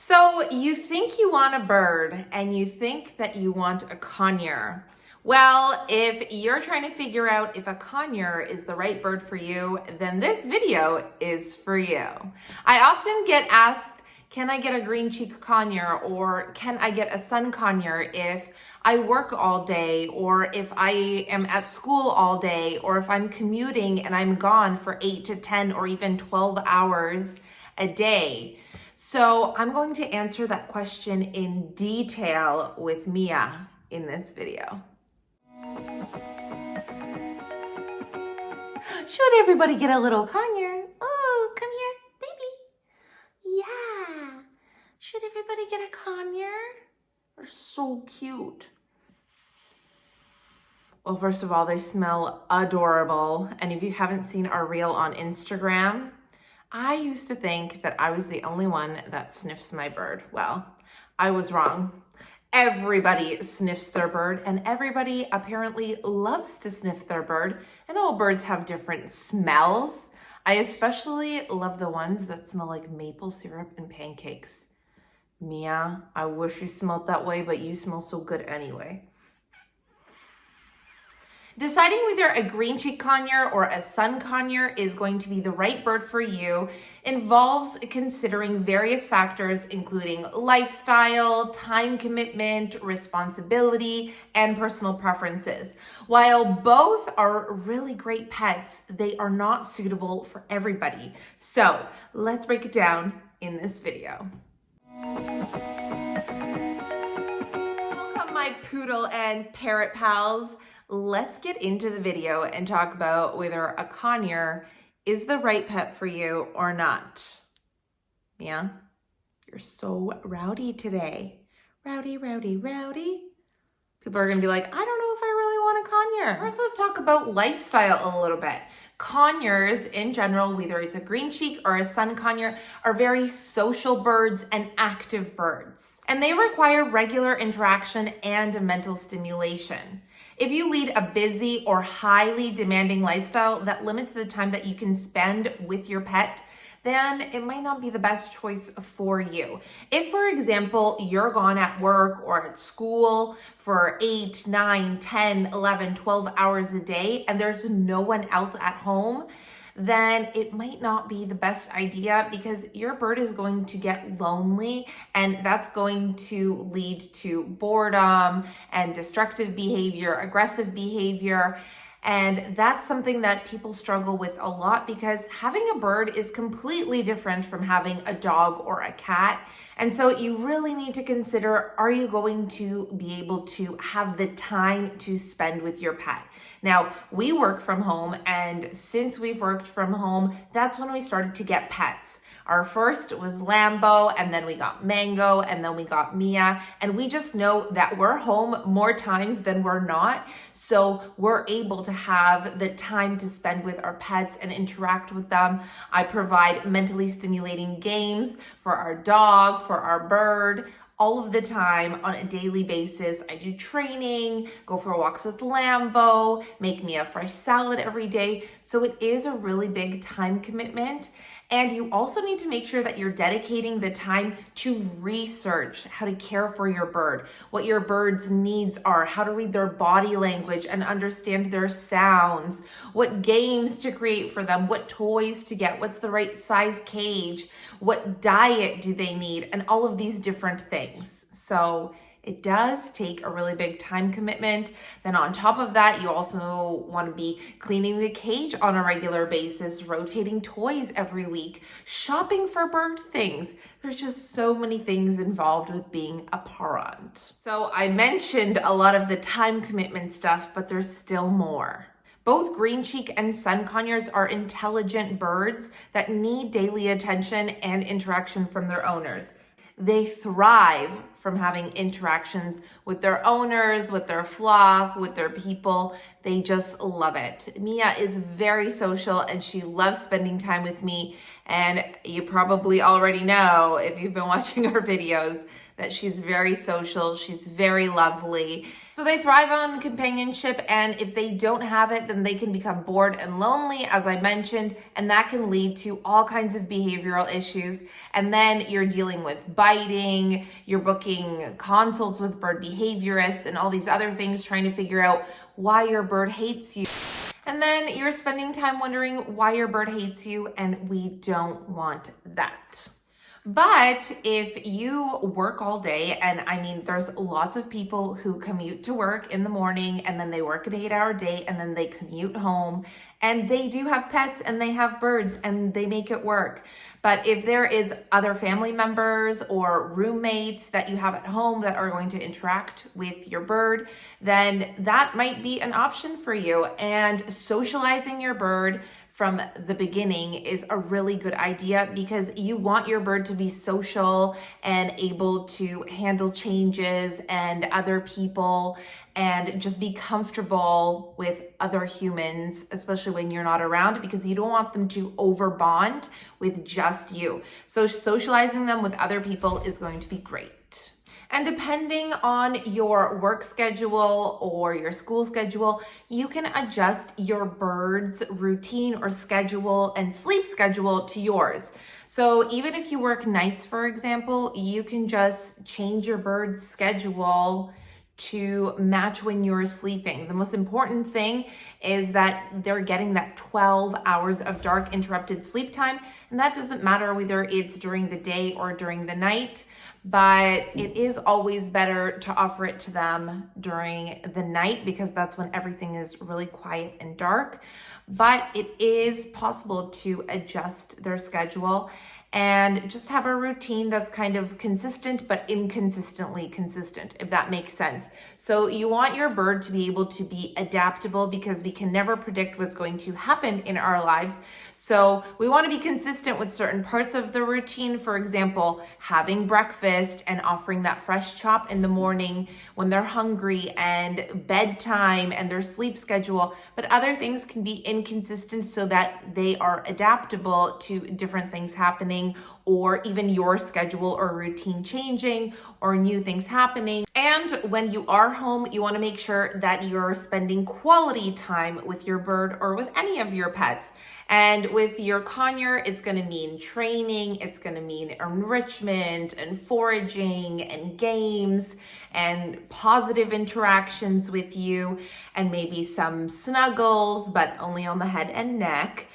So you think you want a bird and you think that you want a conure. Well, if you're trying to figure out if a conure is the right bird for you, then this video is for you. I often get asked, can I get a Green Cheek Conure or can I get a Sun Conure if I work all day or if I am at school all day or if I'm commuting and I'm gone for 8 to 10 or even 12 hours a day? So I'm going to answer that question in detail with Mia in this video. Should everybody get a little conure? Oh, come here, baby. Yeah. Should everybody get a conure? They're so cute. Well, first of all, they smell adorable. And if you haven't seen our reel on Instagram, I used to think that I was the only one that sniffs my bird. Well, I was wrong. Everybody sniffs their bird, and everybody apparently loves to sniff their bird, and all birds have different smells. I especially love the ones that smell like maple syrup and pancakes. Mia, I wish you smelled that way, but you smell so good anyway. Deciding whether a Green Cheek Conure or a Sun Conure is going to be the right bird for you involves considering various factors, including lifestyle, time commitment, responsibility, and personal preferences. While both are really great pets, they are not suitable for everybody. So let's break it down in this video. Welcome, my poodle and parrot pals. Let's get into the video and talk about whether a conure is the right pet for you or not. Yeah, you're so rowdy today. Rowdy, rowdy, rowdy. People are gonna be like, I don't know if I really want a conure. First, let's talk about lifestyle a little bit. Conures in general, whether it's a Green Cheek or a Sun Conure, are very social birds and active birds. And they require regular interaction and mental stimulation. If you lead a busy or highly demanding lifestyle that limits the time that you can spend with your pet, then it might not be the best choice for you. If, for example, you're gone at work or at school for 8, 9, 10, 11, 12 hours a day and there's no one else at home, then it might not be the best idea because your bird is going to get lonely and that's going to lead to boredom and destructive behavior, aggressive behavior. And that's something that people struggle with a lot because having a bird is completely different from having a dog or a cat. And so you really need to consider, are you going to be able to have the time to spend with your pet? Now, we work from home, and since we've worked from home, that's when we started to get pets. Our first was Lambo, and then we got Mango, and then we got Mia, and we just know that we're home more times than we're not, so we're able to have the time to spend with our pets and interact with them. I provide mentally stimulating games for our dog, for our bird, all of the time on a daily basis. I do training, go for walks with Lambo, make me a fresh salad every day. So it is a really big time commitment. And you also need to make sure that you're dedicating the time to research how to care for your bird, what your bird's needs are, how to read their body language and understand their sounds, what games to create for them, what toys to get, what's the right size cage, what diet do they need, and all of these different things. So it does take a really big time commitment. Then on top of that, you also want to be cleaning the cage on a regular basis, rotating toys every week, shopping for bird things. There's just so many things involved with being a parent. So I mentioned a lot of the time commitment stuff, but there's still more. Both Green Cheek and Sun Conures are intelligent birds that need daily attention and interaction from their owners. They thrive from having interactions with their owners, with their flock, with their people. They just love it. Mia is very social and she loves spending time with me. And you probably already know, if you've been watching our videos, that she's very social, she's very lovely. So they thrive on companionship, and if they don't have it, then they can become bored and lonely, as I mentioned, and that can lead to all kinds of behavioral issues. And then you're dealing with biting, you're booking consults with bird behaviorists and all these other things, trying to figure out why your bird hates you. And then you're spending time wondering why your bird hates you, and we don't want that. But if you work all day, and I mean, there's lots of people who commute to work in the morning and then they work an 8-hour day and then they commute home, and they do have pets and they have birds and they make it work. But if there is other family members or roommates that you have at home that are going to interact with your bird, then that might be an option for you. And socializing your bird from the beginning is a really good idea, because you want your bird to be social and able to handle changes and other people and just be comfortable with other humans, especially when you're not around, because you don't want them to over bond with just you. So socializing them with other people is going to be great. And depending on your work schedule or your school schedule, you can adjust your bird's routine or schedule and sleep schedule to yours. So even if you work nights, for example, you can just change your bird's schedule to match when you're sleeping. The most important thing is that they're getting that 12 hours of dark interrupted sleep time. And that doesn't matter whether it's during the day or during the night, but it is always better to offer it to them during the night, because that's when everything is really quiet and dark. But it is possible to adjust their schedule and just have a routine that's kind of consistent but inconsistently consistent, if that makes sense. So you want your bird to be able to be adaptable, because we can never predict what's going to happen in our lives. So we want to be consistent with certain parts of the routine. For example, having breakfast and offering that fresh chop in the morning when they're hungry, and bedtime and their sleep schedule. But other things can be inconsistent so that they are adaptable to different things happening, or even your schedule or routine changing, or new things happening. And when you are home, you want to make sure that you're spending quality time with your bird or with any of your pets. And with your conure, it's going to mean training, it's going to mean enrichment and foraging and games and positive interactions with you, and maybe some snuggles, but only on the head and neck.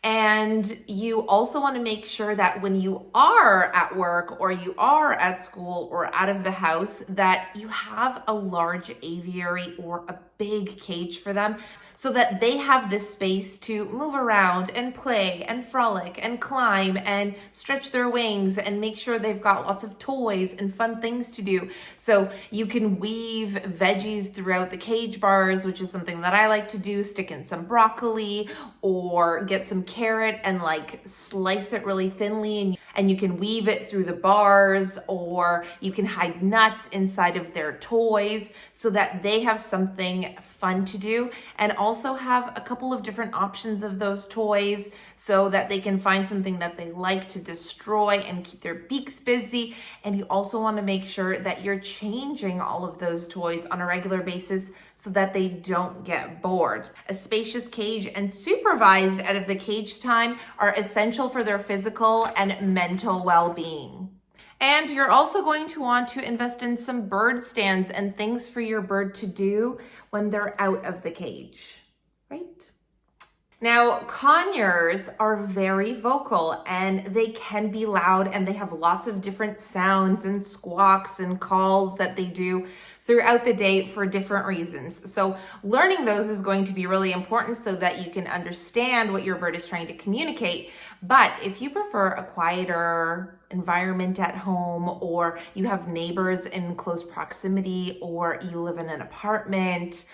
And you also want to make sure that when you are at work or you are at school or out of the house, that you have a large aviary or a big cage for them, so that they have this space to move around and play and frolic and climb and stretch their wings, and make sure they've got lots of toys and fun things to do. So you can weave veggies throughout the cage bars, which is something that I like to do. Stick in some broccoli or get some carrot and like slice it really thinly, and you can weave it through the bars, or you can hide nuts inside of their toys so that they have something fun to do, and also have a couple of different options of those toys so that they can find something that they like to destroy and keep their beaks busy. And you also want to make sure that you're changing all of those toys on a regular basis so that they don't get bored. A spacious cage and supervised out of the cage time are essential for their physical and mental well-being. And you're also going to want to invest in some bird stands and things for your bird to do when they're out of the cage, right? Now, conures are very vocal, and they can be loud, and they have lots of different sounds and squawks and calls that they do throughout the day for different reasons. So learning those is going to be really important so that you can understand what your bird is trying to communicate. But if you prefer a quieter environment at home, or you have neighbors in close proximity, or you live in an apartment,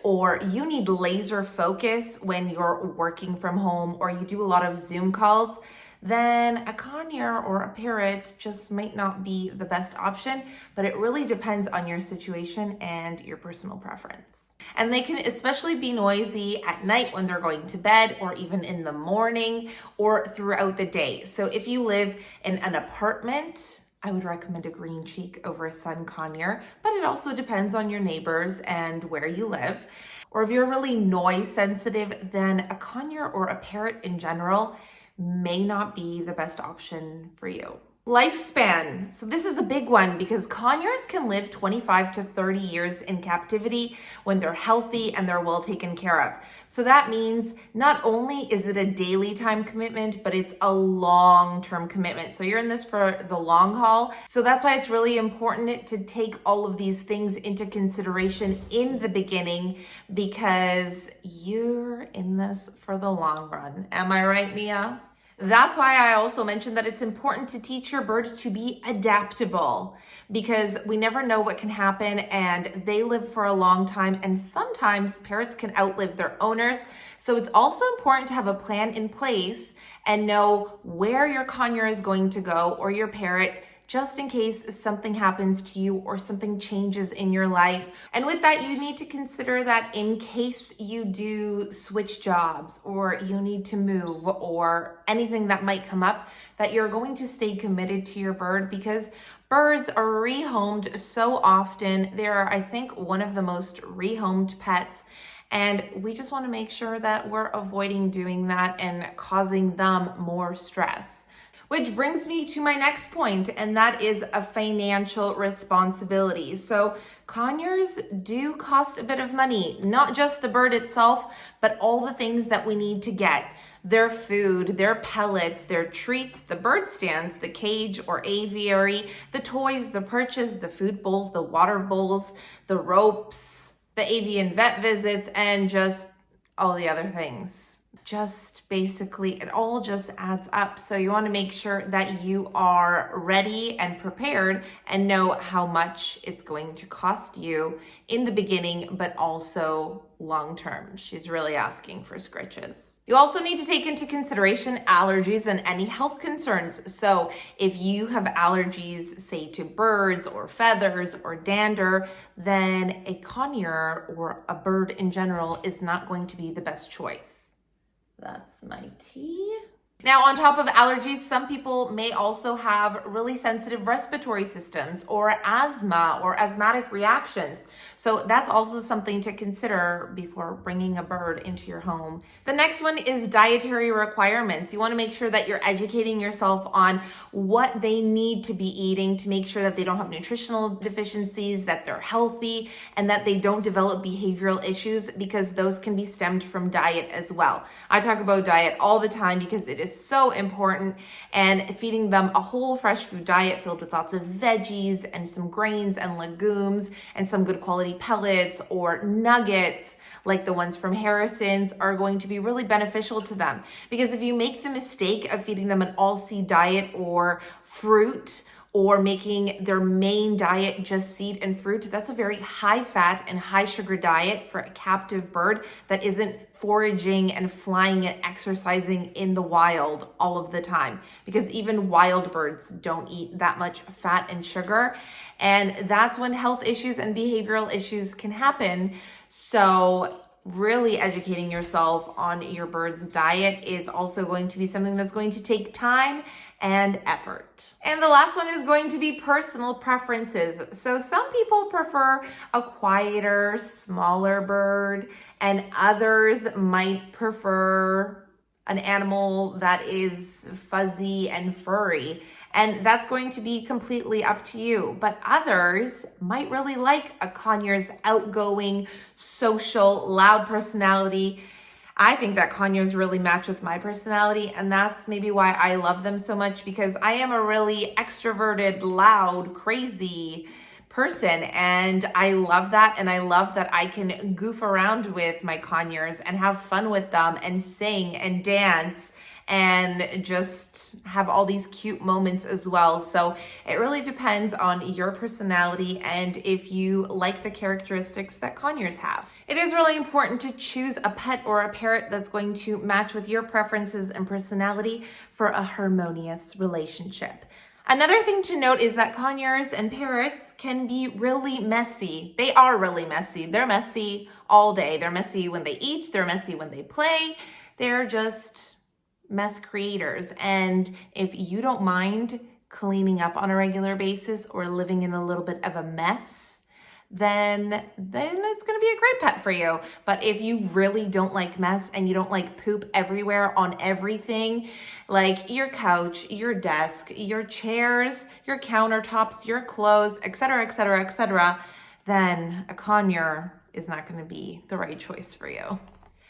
or you need laser focus when you're working from home, or you do a lot of Zoom calls, then a conure or a parrot just might not be the best option, but it really depends on your situation and your personal preference. And they can especially be noisy at night when they're going to bed, or even in the morning or throughout the day. So if you live in an apartment, I would recommend a Green Cheek over a Sun Conure, but it also depends on your neighbors and where you live. Or if you're really noise sensitive, then a conure or a parrot in general may not be the best option for you. Lifespan. So this is a big one because conures can live 25 to 30 years in captivity when they're healthy and they're well taken care of. So that means not only is it a daily time commitment, but it's a long-term commitment. So you're in this for the long haul. So that's why it's really important to take all of these things into consideration in the beginning, because you're in this for the long run. Am I right, Mia? That's why I also mentioned that it's important to teach your bird to be adaptable, because we never know what can happen and they live for a long time, and sometimes parrots can outlive their owners. So it's also important to have a plan in place and know where your conure is going to go, or your parrot, just in case something happens to you or something changes in your life. And with that, you need to consider that in case you do switch jobs or you need to move or anything that might come up, that you're going to stay committed to your bird, because birds are rehomed so often. They're, I think, one of the most rehomed pets. And we just want to make sure that we're avoiding doing that and causing them more stress. Which brings me to my next point, and that is a financial responsibility. So conures do cost a bit of money, not just the bird itself, but all the things that we need to get. Their food, their pellets, their treats, the bird stands, the cage or aviary, the toys, the perches, the food bowls, the water bowls, the ropes, the avian vet visits, and just all the other things. Just basically, it all just adds up. So you want to make sure that you are ready and prepared and know how much it's going to cost you in the beginning, but also long term. She's really asking for scritches. You also need to take into consideration allergies and any health concerns. So if you have allergies, say to birds or feathers or dander, then a conure or a bird in general is not going to be the best choice. That's my tea. Now, on top of allergies, some people may also have really sensitive respiratory systems or asthma or asthmatic reactions. So that's also something to consider before bringing a bird into your home. The next one is dietary requirements. You want to make sure that you're educating yourself on what they need to be eating to make sure that they don't have nutritional deficiencies, that they're healthy, and that they don't develop behavioral issues, because those can be stemmed from diet as well. I talk about diet all the time because it is so important, and feeding them a whole fresh food diet filled with lots of veggies and some grains and legumes and some good quality pellets or nuggets like the ones from Harrison's are going to be really beneficial to them. Because if you make the mistake of feeding them an all-seed diet or fruit, or making their main diet just seed and fruit, that's a very high fat and high sugar diet for a captive bird that isn't foraging and flying and exercising in the wild all of the time, because even wild birds don't eat that much fat and sugar. And that's when health issues and behavioral issues can happen. So really educating yourself on your bird's diet is also going to be something that's going to take time and effort. And the last one is going to be personal preferences. So some people prefer a quieter, smaller bird, and others might prefer an animal that is fuzzy and furry. And that's going to be completely up to you. But others might really like a conure's outgoing, social, loud personality. I think that conures really match with my personality, and that's maybe why I love them so much, because I am a really extroverted, loud, crazy person, and I love that. And I love that I can goof around with my conures and have fun with them and sing and dance and just have all these cute moments as well. So it really depends on your personality and if you like the characteristics that conures have. It is really important to choose a pet or a parrot that's going to match with your preferences and personality for a harmonious relationship. Another thing to note is that conures and parrots can be really messy. They are really messy. They're messy all day. They're messy when they eat. They're messy when they play. They're just mess creators. And if you don't mind cleaning up on a regular basis or living in a little bit of a mess, then it's going to be a great pet for you. But if you really don't like mess and you don't like poop everywhere on everything, like your couch, your desk, your chairs, your countertops, your clothes, etc., etc., etc., then a conure is not going to be the right choice for you.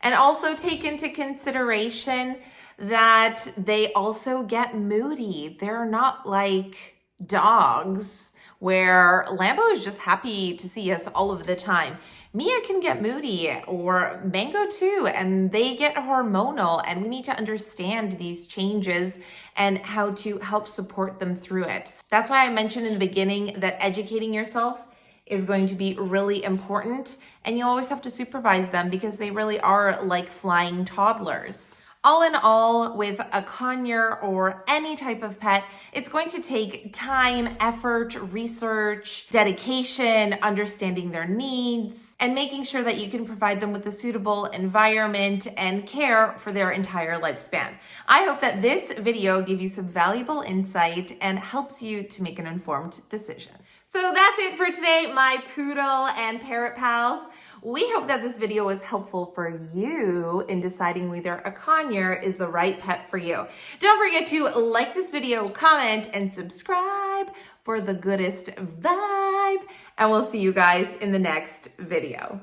And also take into consideration that they also get moody. They're not like dogs where Lambo is just happy to see us all of the time. Mia can get moody, or Mango too, and they get hormonal, and we need to understand these changes and how to help support them through it. That's why I mentioned in the beginning that educating yourself is going to be really important, and you always have to supervise them because they really are like flying toddlers. All in all, with a conure or any type of pet, it's going to take time, effort, research, dedication, understanding their needs, and making sure that you can provide them with a suitable environment and care for their entire lifespan. I hope that this video gave you some valuable insight and helps you to make an informed decision. So that's it for today, my poodle and parrot pals. We hope that this video was helpful for you in deciding whether a conure is the right pet for you. Don't forget to like this video, comment, and subscribe for the goodest vibe. And we'll see you guys in the next video.